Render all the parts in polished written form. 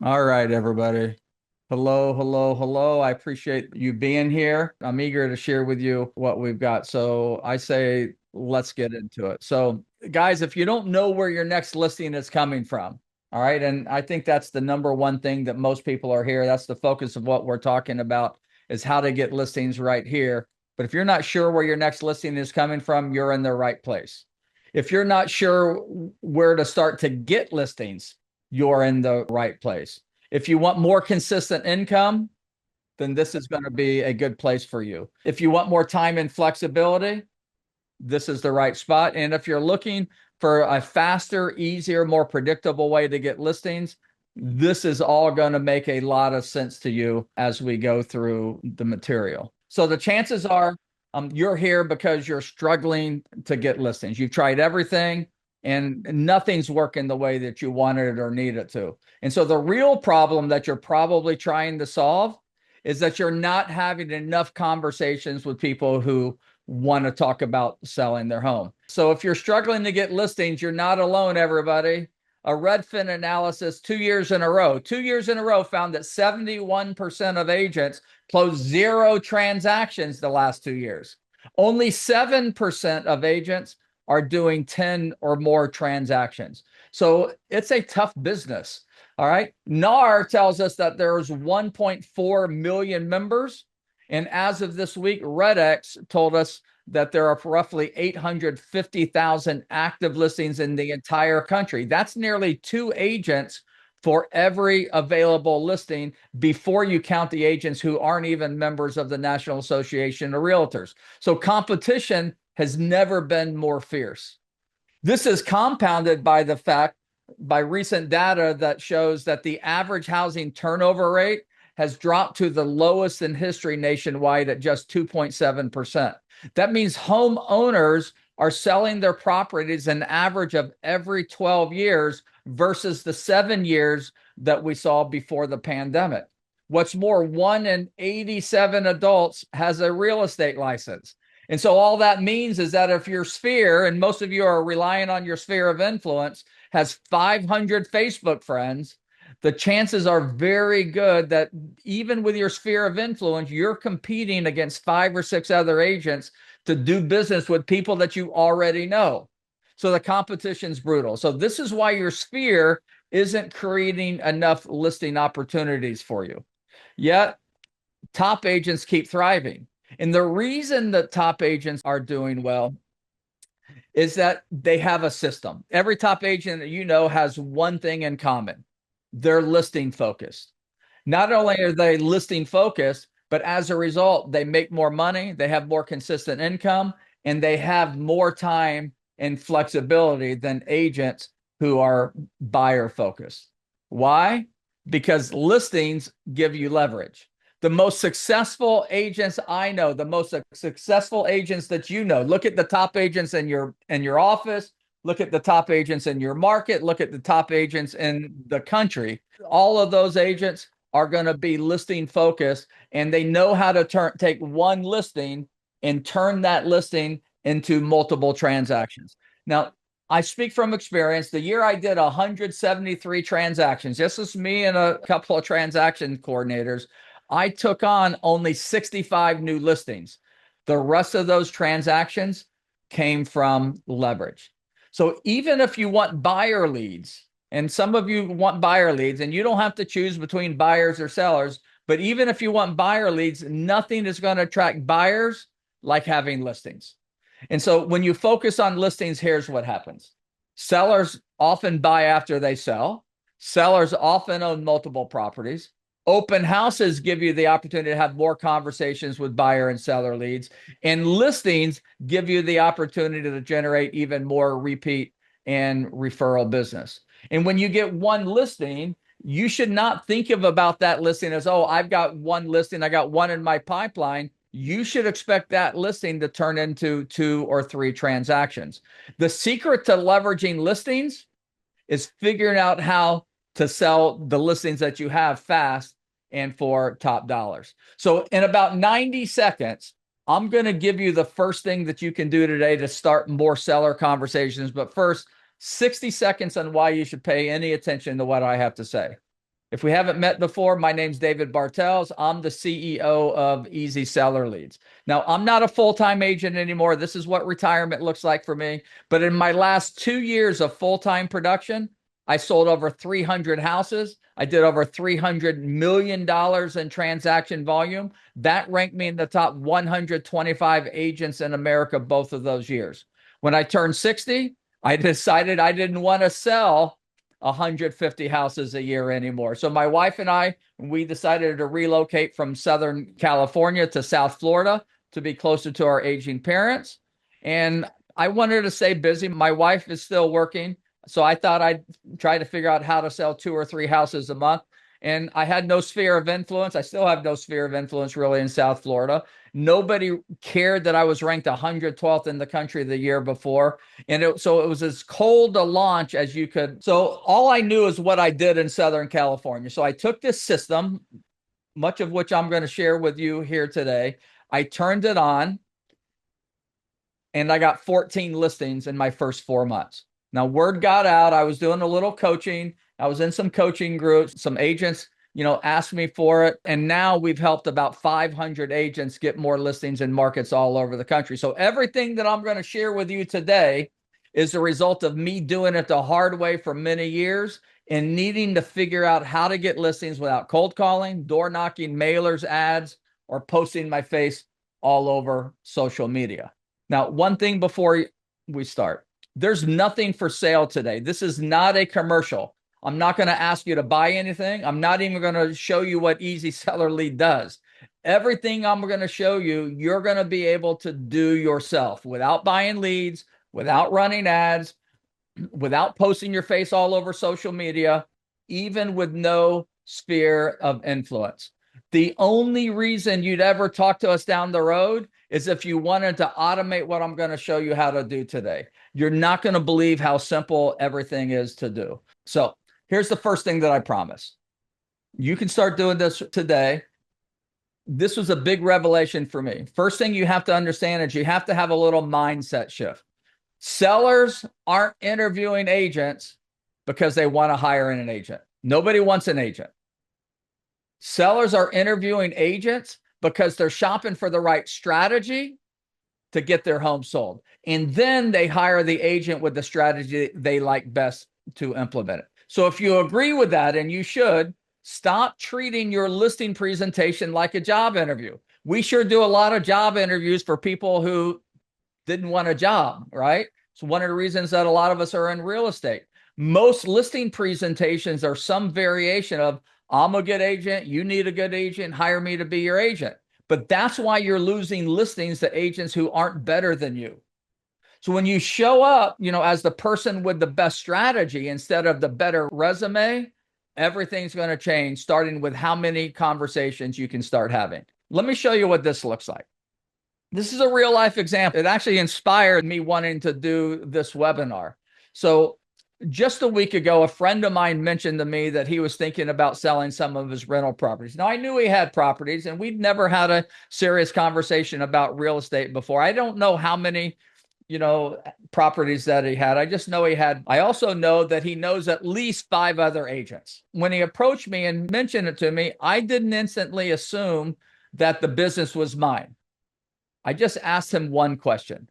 All right, everybody. Hello, hello, hello. I appreciate you being here. I'm eager to share with you what we've got. So I say, let's get into it. So, guys, if you don't know where your next listing is coming from, all right, and I think that's the number one thing that most people are here. That's the focus of what we're talking about is how to get listings right here. But if you're not sure where your next listing is coming from, you're in the right place. If you're not sure where to start to get listings, you're in the right place. If you want more consistent income, then this is going to be a good place for you. If you want more time and flexibility, this is the right spot. And if you're looking for a faster, easier, more predictable way to get listings, this is all going to make a lot of sense to you as we go through the material. So the chances are you're here because you're struggling to get listings. You've tried everything and nothing's working the way that you wanted it or need it to. And so the real problem that you're probably trying to solve is that you're not having enough conversations with people who want to talk about selling their home. So if you're struggling to get listings, you're not alone, everybody. A Redfin analysis 2 years in a row found that 71% of agents closed zero transactions the last 2 years. Only 7% of agents are doing 10 or more transactions. So it's a tough business. All right. NAR tells us that there's 1.4 million members. And as of this week, RedX told us that there are roughly 850,000 active listings in the entire country. That's nearly 2 agents for every available listing before you count the agents who aren't even members of the National Association of Realtors. So competition has never been more fierce. This is compounded by the fact, by recent data that shows that the average housing turnover rate has dropped to the lowest in history nationwide at just 2.7%. That means homeowners are selling their properties an average of every 12 years versus the 7 years that we saw before the pandemic. What's more, 1 in 87 adults has a real estate license. And so all that means is that if your sphere, and most of you are relying on your sphere of influence, has 500 Facebook friends, the chances are very good that even with your sphere of influence, you're competing against 5 or 6 other agents to do business with people that you already know. So the competition's brutal. So this is why your sphere isn't creating enough listing opportunities for you. Yet top agents keep thriving. And the reason that top agents are doing well is that they have a system. Every top agent that you know has one thing in common. They're listing focused. Not only are they listing focused, but as a result, they make more money, they have more consistent income, and they have more time and flexibility than agents who are buyer focused. Why? Because listings give you leverage. The most successful agents I know, the most successful agents that you know, look at the top agents in your office, look at the top agents in your market, look at the top agents in the country. All of those agents are going to be listing focused, and they know how to take one listing and turn that listing into multiple transactions. Now, I speak from experience. The year I did 173 transactions, this is me and a couple of transaction coordinators, I took on only 65 new listings. The rest of those transactions came from leverage. So even if you want buyer leads, and some of you want buyer leads, and you don't have to choose between buyers or sellers, but even if you want buyer leads, nothing is going to attract buyers like having listings. And so when you focus on listings, here's what happens. Sellers often buy after they sell. Sellers often own multiple properties. Open houses give you the opportunity to have more conversations with buyer and seller leads. And listings give you the opportunity to generate even more repeat and referral business. And when you get one listing, you should not think about that listing as, oh, I've got one listing, I got one in my pipeline. You should expect that listing to turn into 2 or 3 transactions. The secret to leveraging listings is figuring out how to sell the listings that you have fast and for top dollars. So in about 90 seconds, I'm going to give you the first thing that you can do today to start more seller conversations. But first, 60 seconds on why you should pay any attention to what I have to say. If we haven't met before, my name's David Bartels. I'm the CEO of Easy Seller Leads. Now, I'm not a full-time agent anymore. This is what retirement looks like for me. But in my last 2 years of full-time production, I sold over 300 houses. I did over $300 million in transaction volume. That ranked me in the top 125 agents in America both of those years. When I turned 60, I decided I didn't want to sell 150 houses a year anymore. So my wife and I, we decided to relocate from Southern California to South Florida to be closer to our aging parents. And I wanted to stay busy. My wife is still working. So I thought I'd try to figure out how to sell 2 or 3 houses a month. And I had no sphere of influence. I still have no sphere of influence really in South Florida. Nobody cared that I was ranked 112th in the country the year before. And so it was as cold a launch as you could. So all I knew is what I did in Southern California. So I took this system, much of which I'm going to share with you here today. I turned it on and I got 14 listings in my first 4 months. Now, word got out. I was doing a little coaching. I was in some coaching groups. Some agents, asked me for it. And now we've helped about 500 agents get more listings in markets all over the country. So everything that I'm going to share with you today is the result of me doing it the hard way for many years and needing to figure out how to get listings without cold calling, door knocking, mailers, ads, or posting my face all over social media. Now, one thing before we start, there's nothing for sale today. This is not a commercial. I'm not going to ask you to buy anything. I'm not even going to show you what Easy Seller Lead does. Everything I'm going to show you, you're going to be able to do yourself without buying leads, without running ads, without posting your face all over social media, even with no sphere of influence. The only reason you'd ever talk to us down the road is if you wanted to automate what I'm going to show you how to do today. You're not going to believe how simple everything is to do. So here's the first thing that I promise. You can start doing this today. This was a big revelation for me. First thing you have to understand is you have to have a little mindset shift. Sellers aren't interviewing agents because they want to hire an agent. Nobody wants an agent. Sellers are interviewing agents because they're shopping for the right strategy to get their home sold. And then they hire the agent with the strategy they like best to implement it. So if you agree with that, and you should, stop treating your listing presentation like a job interview. We sure do a lot of job interviews for people who didn't want a job, right? It's one of the reasons that a lot of us are in real estate. Most listing presentations are some variation of, I'm a good agent, you need a good agent, hire me to be your agent. But that's why you're losing listings to agents who aren't better than you. So when you show up, as the person with the best strategy instead of the better resume, everything's going to change, starting with how many conversations you can start having. Let me show you what this looks like. This is a real life example. It actually inspired me wanting to do this webinar. So just a week ago, a friend of mine mentioned to me that he was thinking about selling some of his rental properties. Now, I knew he had properties, and we'd never had a serious conversation about real estate before. I don't know how many, properties that he had. I just know he had. I also know that he knows at least 5 other agents. When he approached me and mentioned it to me, I didn't instantly assume that the business was mine. I just asked him one question.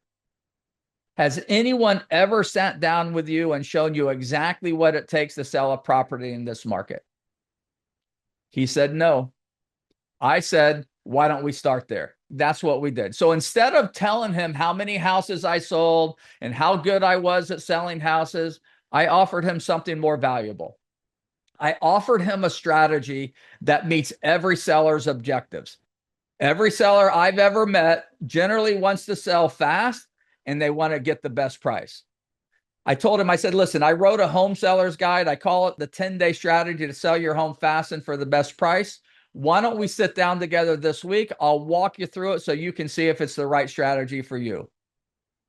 Has anyone ever sat down with you and shown you exactly what it takes to sell a property in this market? He said, no. I said, why don't we start there? That's what we did. So instead of telling him how many houses I sold and how good I was at selling houses, I offered him something more valuable. I offered him a strategy that meets every seller's objectives. Every seller I've ever met generally wants to sell fast, and they want to get the best price. I told him, I said, listen, I wrote a home seller's guide. I call it the 10-day strategy to sell your home fast and for the best price. Why don't we sit down together this week? I'll walk you through it so you can see if it's the right strategy for you.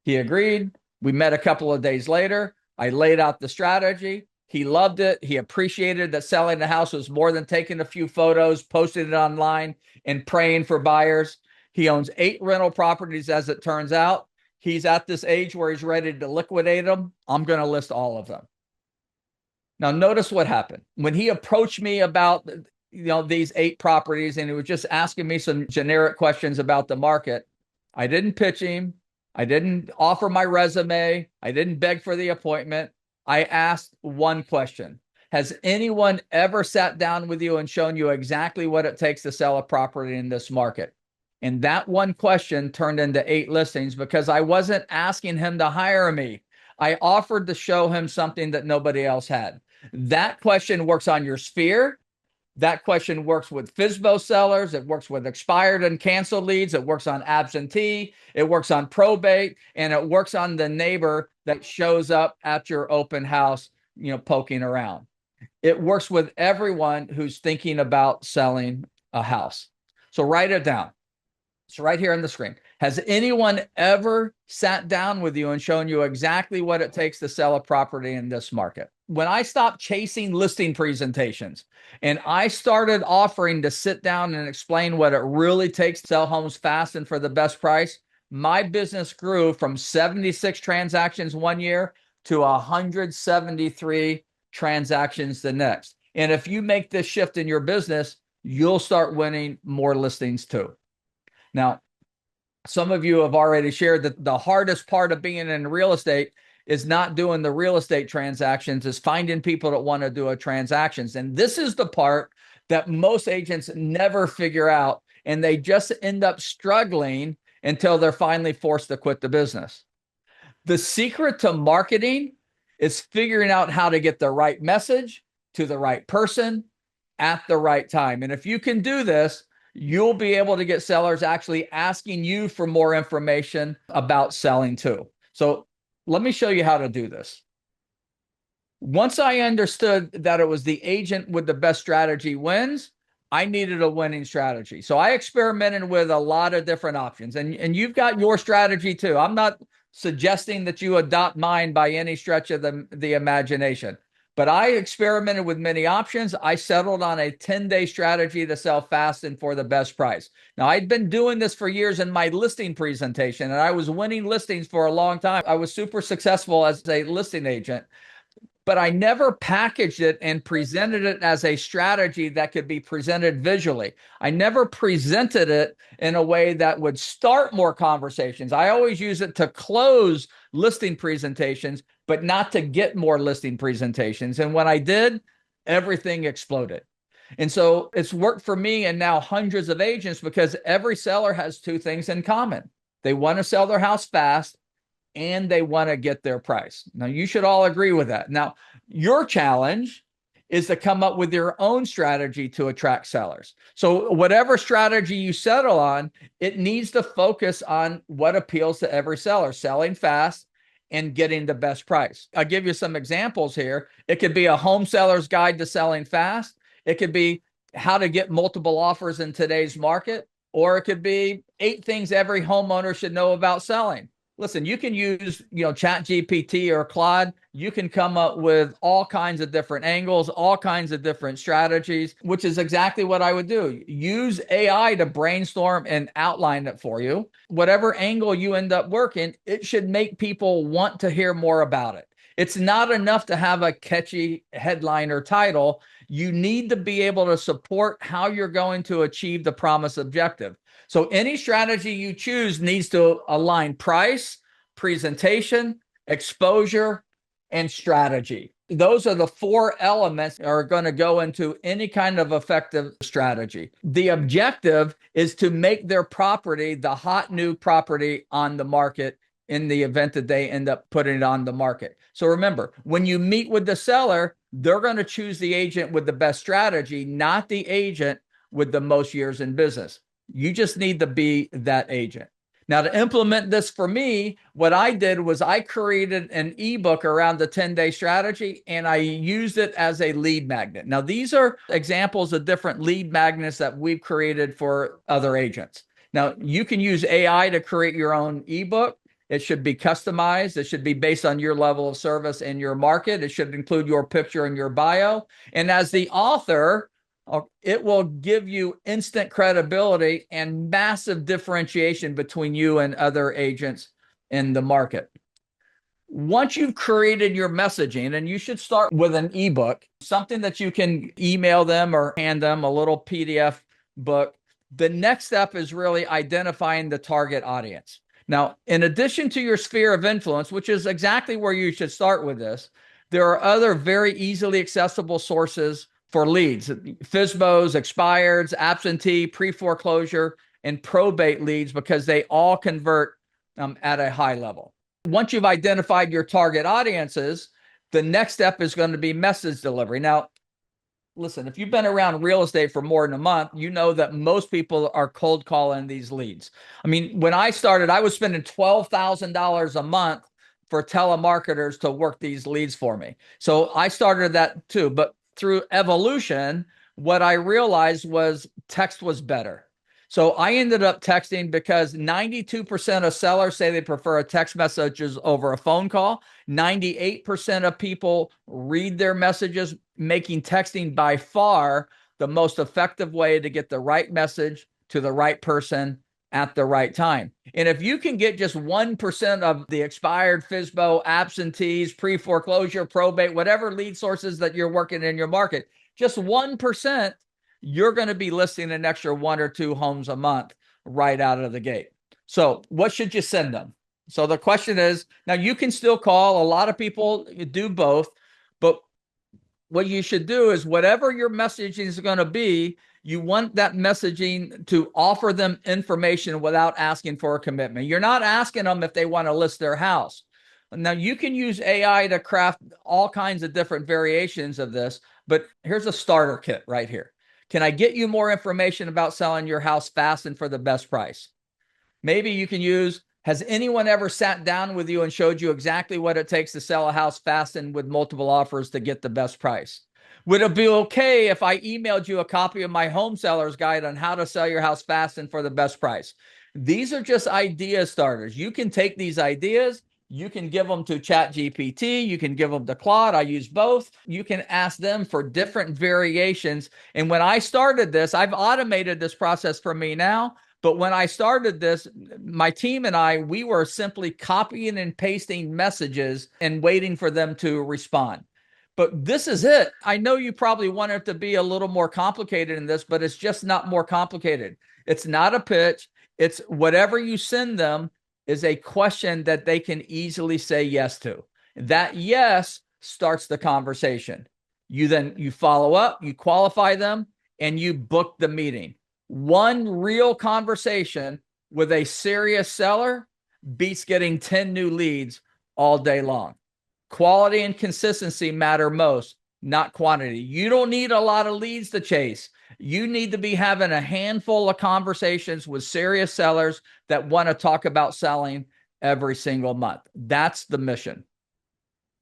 He agreed. We met a couple of days later. I laid out the strategy. He loved it. He appreciated that selling the house was more than taking a few photos, posting it online, and praying for buyers. He owns 8 rental properties, as it turns out. He's at this age where he's ready to liquidate them. I'm going to list all of them. Now, notice what happened. When he approached me about these 8 properties and he was just asking me some generic questions about the market, I didn't pitch him. I didn't offer my resume. I didn't beg for the appointment. I asked one question. Has anyone ever sat down with you and shown you exactly what it takes to sell a property in this market? And that one question turned into 8 listings because I wasn't asking him to hire me. I offered to show him something that nobody else had. That question works on your sphere. That question works with FSBO sellers. It works with expired and canceled leads. It works on absentee. It works on probate. And it works on the neighbor that shows up at your open house, poking around. It works with everyone who's thinking about selling a house. So write it down. It's right here on the screen. Has anyone ever sat down with you and shown you exactly what it takes to sell a property in this market? When I stopped chasing listing presentations and I started offering to sit down and explain what it really takes to sell homes fast and for the best price, my business grew from 76 transactions one year to 173 transactions the next. And if you make this shift in your business, you'll start winning more listings too. Now, some of you have already shared that the hardest part of being in real estate is not doing the real estate transactions, is finding people that want to do a transactions. And this is the part that most agents never figure out, and they just end up struggling until they're finally forced to quit the business. The secret to marketing is figuring out how to get the right message to the right person at the right time. And if you can do this, you'll be able to get sellers actually asking you for more information about selling too. So let me show you how to do this. Once I understood that it was the agent with the best strategy wins, I needed a winning strategy. So I experimented with a lot of different options, and you've got your strategy too. I'm not suggesting that you adopt mine by any stretch of the imagination. But I experimented with many options. I settled on a 10-day strategy to sell fast and for the best price. Now, I'd been doing this for years in my listing presentation, and I was winning listings for a long time. I was super successful as a listing agent, but I never packaged it and presented it as a strategy that could be presented visually. I never presented it in a way that would start more conversations. I always use it to close listing presentations, but not to get more listing presentations. And when I did, everything exploded. And so it's worked for me and now hundreds of agents because every seller has 2 things in common. They want to sell their house fast and they want to get their price. Now, you should all agree with that. Now, your challenge is to come up with your own strategy to attract sellers. So whatever strategy you settle on, it needs to focus on what appeals to every seller, selling fast and getting the best price. I'll give you some examples here. It could be a home seller's guide to selling fast. It could be how to get multiple offers in today's market, or it could be 8 things every homeowner should know about selling. Listen, you can use, ChatGPT or Claude. You can come up with all kinds of different angles, all kinds of different strategies, which is exactly what I would do. Use AI to brainstorm and outline it for you. Whatever angle you end up working, it should make people want to hear more about it. It's not enough to have a catchy headline or title. You need to be able to support how you're going to achieve the promised objective. So any strategy you choose needs to align price, presentation, exposure, and strategy. Those are the 4 elements that are going to go into any kind of effective strategy. The objective is to make their property the hot new property on the market in the event that they end up putting it on the market. So remember, when you meet with the seller, they're going to choose the agent with the best strategy, not the agent with the most years in business. You just need to be that agent. Now, to implement this for me, what I did was I created an ebook around the 10-day strategy, and I used it as a lead magnet. Now, these are examples of different lead magnets that we've created for other agents. Now, you can use AI to create your own ebook. It should be customized. It should be based on your level of service and your market. It should include your picture and your bio. And as the author, it will give you instant credibility and massive differentiation between you and other agents in the market. Once you've created your messaging, and you should start with an ebook, something that you can email them or hand them, a little PDF book. The next step is really identifying the target audience. Now, in addition to your sphere of influence, which is exactly where you should start with this, there are other very easily accessible sources for leads: FSBOs, expireds, absentee, pre-foreclosure, and probate leads, because they all convert at a high level. Once you've identified your target audiences, the next step is going to be message delivery. Now, listen, if you've been around real estate for more than a month, you know that most people are cold calling these leads. I mean, when I started, I was spending $12,000 a month for telemarketers to work these leads for me. So I started that too. But through evolution, what I realized was text was better. So I ended up texting, because 92% of sellers say they prefer a text messages over a phone call. 98% of people read their messages, making texting by far the most effective way to get the right message to the right person at the right time. And if you can get just 1% of the expired, FSBO, absentees, pre-foreclosure, probate, whatever lead sources that you're working in your market, just 1%, you're going to be listing an extra 1 or 2 homes a month right out of the gate. So what should you send them? So the question is, now you can still call. A lot of people do both, but what you should do is, whatever your messaging is going to be, you want that messaging to offer them information without asking for a commitment. You're not asking them if they want to list their house. Now, you can use AI to craft all kinds of different variations of this, but here's a starter kit right here. Can I get you more information about selling your house fast and for the best price? Maybe you can use, has anyone ever sat down with you and showed you exactly what it takes to sell a house fast and with multiple offers to get the best price? Would it be okay if I emailed you a copy of my home seller's guide on how to sell your house fast and for the best price? These are just idea starters. You can take these ideas, you can give them to ChatGPT, you can give them to Claude. I use both. You can ask them for different variations. And when I started this, I've automated this process for me now. But when I started this, my team and I, we were simply copying and pasting messages and waiting for them to respond. But this is it. I know you probably want it to be a little more complicated in this, but it's just not more complicated. It's not a pitch. It's whatever you send them is a question that they can easily say yes to. That yes starts the conversation. You follow up, you qualify them, and you book the meeting. One real conversation with a serious seller beats getting 10 new leads all day long. Quality and consistency matter most, not quantity. You don't need a lot of leads to chase. You need to be having a handful of conversations with serious sellers that want to talk about selling every single month. That's the mission.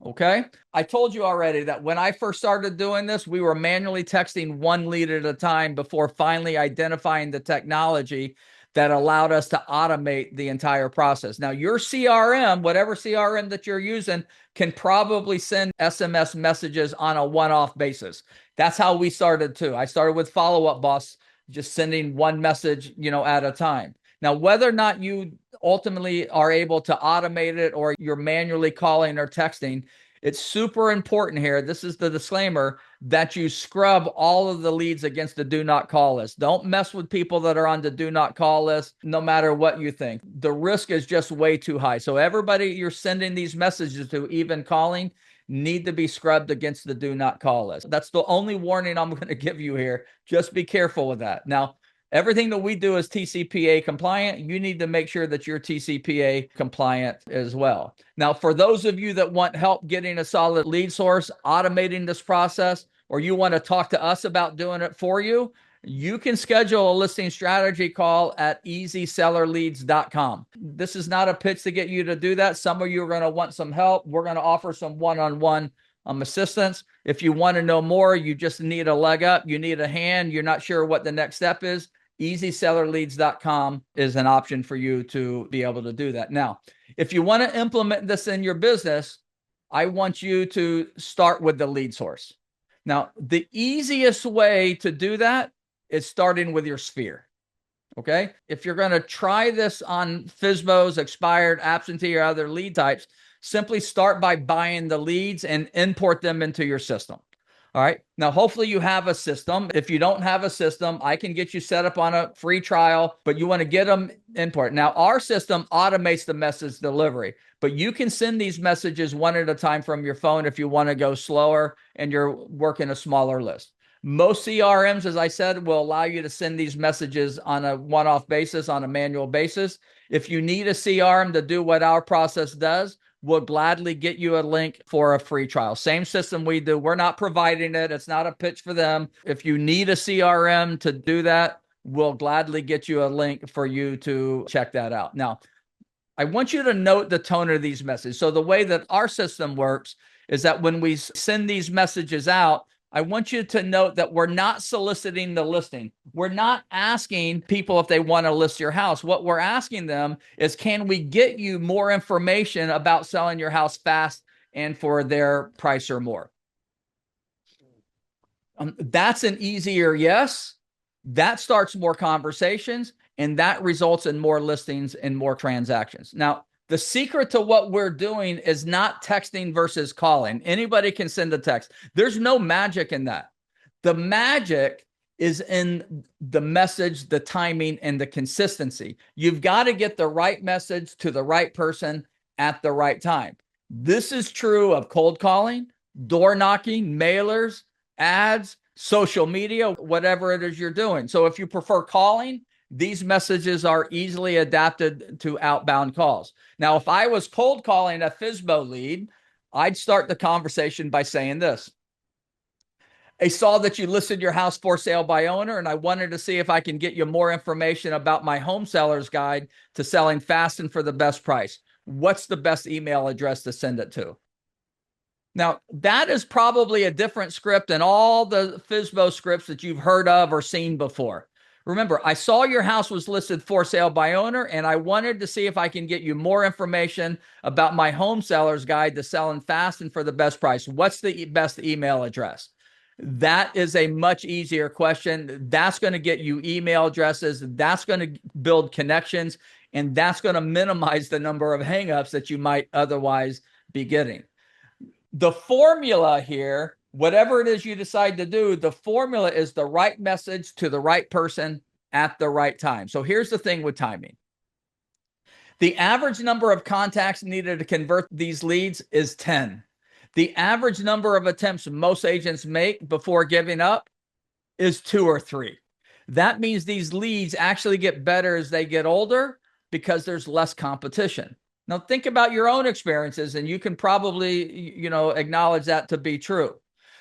Okay. I told you already that when I first started doing this, we were manually texting 1 lead at a time before finally identifying the technology that allowed us to automate the entire process. Now, your CRM, whatever CRM that you're using, can probably send SMS messages on a one-off basis. That's how we started too. I started with Follow Up Boss, just sending 1 message, at a time. Now, whether or not you ultimately are able to automate it or you're manually calling or texting, it's super important here. This is the disclaimer, that you scrub all of the leads against the do not call list. Don't mess with people that are on the do not call list, no matter what you think. The risk is just way too high. So everybody you're sending these messages to, even calling, need to be scrubbed against the do not call list. That's the only warning I'm going to give you here. Just be careful with that. Now, everything that we do is TCPA compliant. You need to make sure that you're TCPA compliant as well. Now, for those of you that want help getting a solid lead source, automating this process, or you want to talk to us about doing it for you, you can schedule a listing strategy call at easysellerleads.com. This is not a pitch to get you to do that. Some of you are going to want some help. We're going to offer some one-on-one assistance. If you want to know more, you just need a leg up, you need a hand, you're not sure what the next step is, easysellerleads.com is an option for you to be able to do that. Now, if you want to implement this in your business, I want you to start with the lead source. Now, the easiest way to do that is starting with your sphere. Okay. If you're going to try this on FSBOs, expired, absentee, or other lead types, Simply start by buying the leads and import them into your system. All right. Now, hopefully you have a system. If you don't have a system, I can get you set up on a free trial, but you want to get them import. Now, our system automates the message delivery, but you can send these messages one at a time from your phone if you want to go slower and you're working a smaller list. Most CRMs, as I said, will allow you to send these messages on a one-off basis, on a manual basis. If you need a CRM to do what our process does, we'll gladly get you a link for a free trial. Same system we do. We're not providing it. It's not a pitch for them. If you need a CRM to do that, we'll gladly get you a link for you to check that out. Now, I want you to note the tone of these messages. So the way that our system works is that when we send these messages out, I want you to note that we're not soliciting the listing. We're not asking people if they want to list your house. What we're asking them is, can we get you more information about selling your house fast and for their price or more? That's an easier yes. That starts more conversations, and that results in more listings and more transactions. Now, the secret to what we're doing is not texting versus calling. Anybody can send a text. There's no magic in that. The magic is in the message, the timing, and the consistency. You've got to get the right message to the right person at the right time. This is true of cold calling, door knocking, mailers, ads, social media, whatever it is you're doing. So if you prefer calling, these messages are easily adapted to outbound calls. Now, if I was cold calling a FSBO lead, I'd start the conversation by saying this. I saw that you listed your house for sale by owner, and I wanted to see if I can get you more information about my home seller's guide to selling fast and for the best price. What's the best email address to send it to? Now, that is probably a different script than all the FSBO scripts that you've heard of or seen before. Remember, I saw your house was listed for sale by owner, and I wanted to see if I can get you more information about my home seller's guide to selling fast and for the best price. What's the best email address? That is a much easier question. That's going to get you email addresses. That's going to build connections, and that's going to minimize the number of hangups that you might otherwise be getting. The formula here, whatever it is you decide to do, the formula is the right message to the right person at the right time. So here's the thing with timing. The average number of contacts needed to convert these leads is 10. The average number of attempts most agents make before giving up is 2 or 3. That means these leads actually get better as they get older because there's less competition. Now, think about your own experiences, and you can probably, acknowledge that to be true.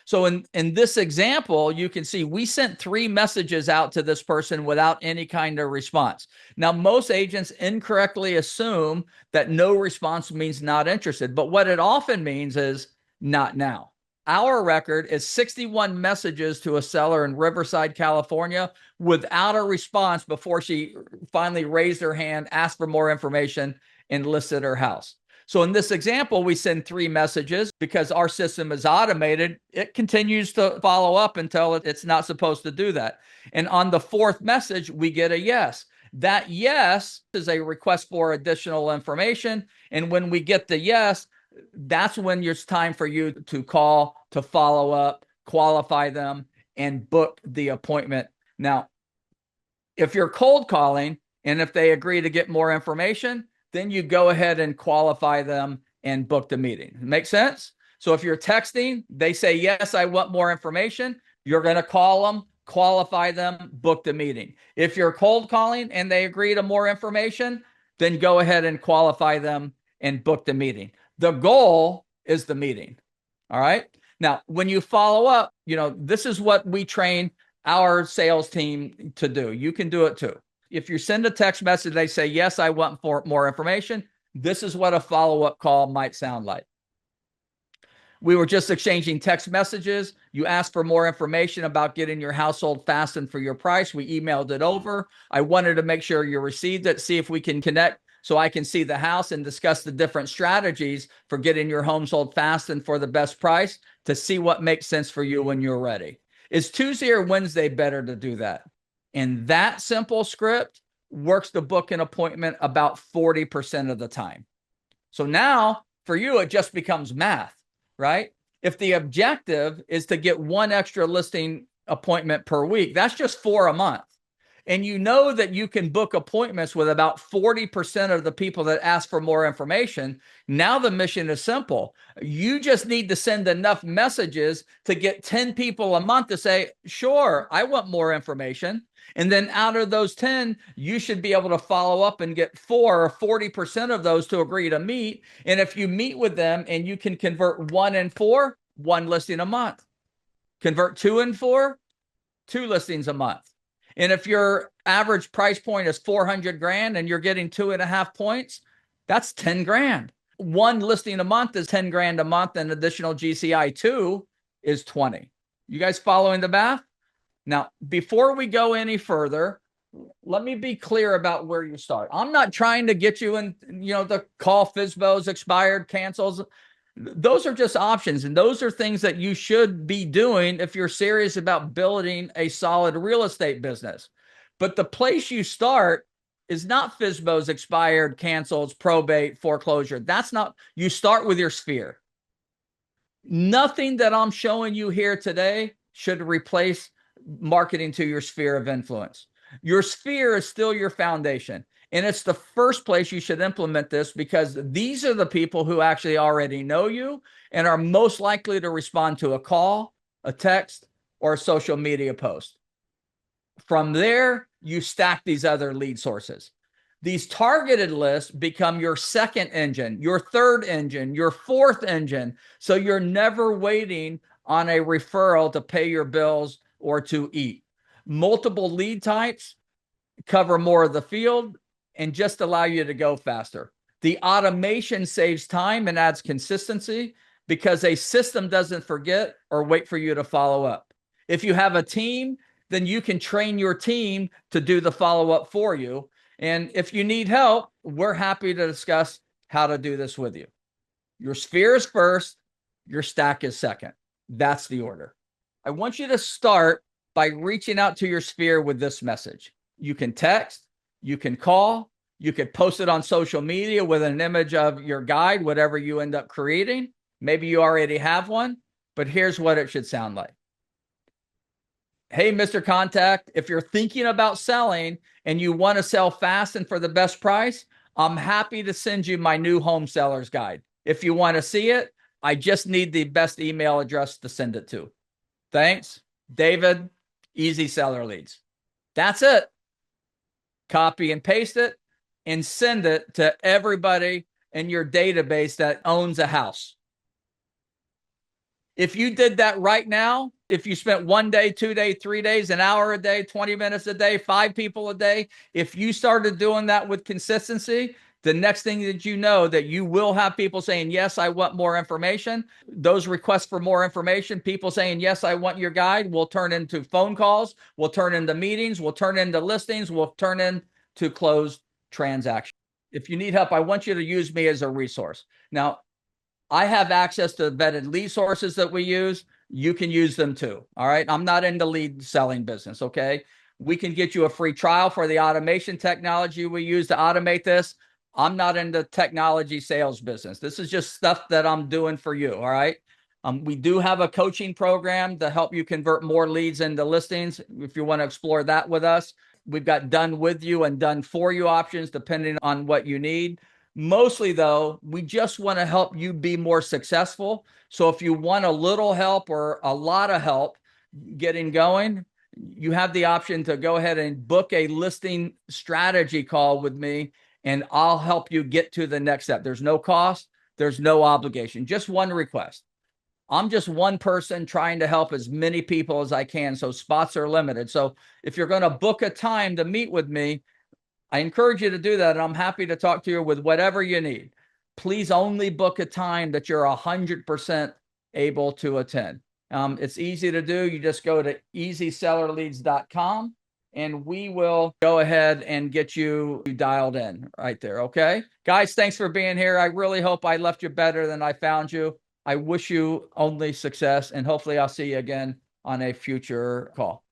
So in this example, you can see we sent 3 messages out to this person without any kind of response. Now, most agents incorrectly assume that no response means not interested, but what it often means is not now. Our record is 61 messages to a seller in Riverside, California, without a response before she finally raised her hand, asked for more information, and listed her house. So in this example, we send 3 messages because our system is automated. It continues to follow up until it's not supposed to do that. And on the 4th message, we get a yes. That yes is a request for additional information. And when we get the yes, that's when it's time for you to call, to follow up, qualify them, and book the appointment. Now, if you're cold calling and if they agree to get more information, then you go ahead and qualify them and book the meeting. Make sense? So if you're texting, they say, yes, I want more information. You're going to call them, qualify them, book the meeting. If you're cold calling and they agree to more information, then go ahead and qualify them and book the meeting. The goal is the meeting. All right. Now, when you follow up, this is what we train our sales team to do. You can do it too. If you send a text message, they say, yes, I want more information. This is what a follow-up call might sound like. We were just exchanging text messages. You asked for more information about getting your household fast and for your price. We emailed it over. I wanted to make sure you received it, see if we can connect so I can see the house and discuss the different strategies for getting your home sold fast and for the best price to see what makes sense for you when you're ready. Is Tuesday or Wednesday better to do that? And that simple script works to book an appointment about 40% of the time. So now For you, it just becomes math, right? If the objective is to get one extra listing appointment per week, that's just 4 a month. And you know that you can book appointments with about 40% of the people that ask for more information. Now the mission is simple. You just need to send enough messages to get 10 people a month to say, sure, I want more information. And then out of those 10, you should be able to follow up and get 4 or 40% of those to agree to meet. And if you meet with them and you can convert 1 and 4, 1 listing a month. Convert 2 and 4, 2 listings a month. And if your average price point is 400 grand and you're getting 2.5 points, that's 10 grand. 1 listing a month is 10 grand a month, and additional GCI 2 is 20. You guys following the math? Now, before we go any further, let me be clear about where you start. I'm not trying to get you in, the call FSBOs, expired, cancels. Those are just options, and those are things that you should be doing if you're serious about building a solid real estate business. But the place you start is not FSBOs, expired, cancels, probate, foreclosure. That's not, you start with your sphere. Nothing that I'm showing you here today should replace marketing to your sphere of influence. Your sphere is still your foundation. And it's the first place you should implement this, because these are the people who actually already know you and are most likely to respond to a call, a text, or a social media post. From there, you stack these other lead sources. These targeted lists become your second engine, your third engine, your fourth engine. So you're never waiting on a referral to pay your bills or to eat. Multiple lead types cover more of the field and just allow you to go faster. The automation saves time and adds consistency, because a system doesn't forget or wait for you to follow up. If you have a team, then you can train your team to do the follow-up for you. And if you need help, we're happy to discuss how to do this with you. Your sphere is first, your stack is second. That's the order. I want you to start by reaching out to your sphere with this message. You can text, you can call, you could post it on social media with an image of your guide, whatever you end up creating. Maybe you already have one, but here's what it should sound like. Hey, Mr. Contact, if you're thinking about selling and you want to sell fast and for the best price, I'm happy to send you my new home seller's guide. If you want to see it, I just need the best email address to send it to. Thanks, David, Easy Seller Leads. That's it. Copy and paste it and send it to everybody in your database that owns a house. If you did that right now, if you spent 1 day, 2 days, 3 days, an hour a day, 20 minutes a day, 5 people a day, if you started doing that with consistency, the next thing that you know, that you will have people saying, yes, I want more information. Those requests for more information, people saying, yes, I want your guide, will turn into phone calls, will turn into meetings, will turn into listings, will turn into closed transactions. If you need help, I want you to use me as a resource. Now, I have access to vetted lead sources that we use. You can use them too. All right. I'm not in the lead selling business. Okay. We can get you a free trial for the automation technology we use to automate this. I'm not in the technology sales business. This is just stuff that I'm doing for you. All right. We do have a coaching program to help you convert more leads into listings. If you want to explore that with us, we've got done with you and done for you options depending on what you need. Mostly, though, we just want to help you be more successful. So if you want a little help or a lot of help getting going, you have the option to go ahead and book a listing strategy call with me, and I'll help you get to the next step. There's no cost. There's no obligation. Just one request. I'm just one person trying to help as many people as I can. So spots are limited. So if you're going to book a time to meet with me, I encourage you to do that, and I'm happy to talk to you with whatever you need. Please only book a time that you're 100% able to attend. It's easy to do. You just go to easysellerleads.com, and we will go ahead and get you dialed in right there, okay? Guys, thanks for being here. I really hope I left you better than I found you. I wish you only success, and hopefully I'll see you again on a future call.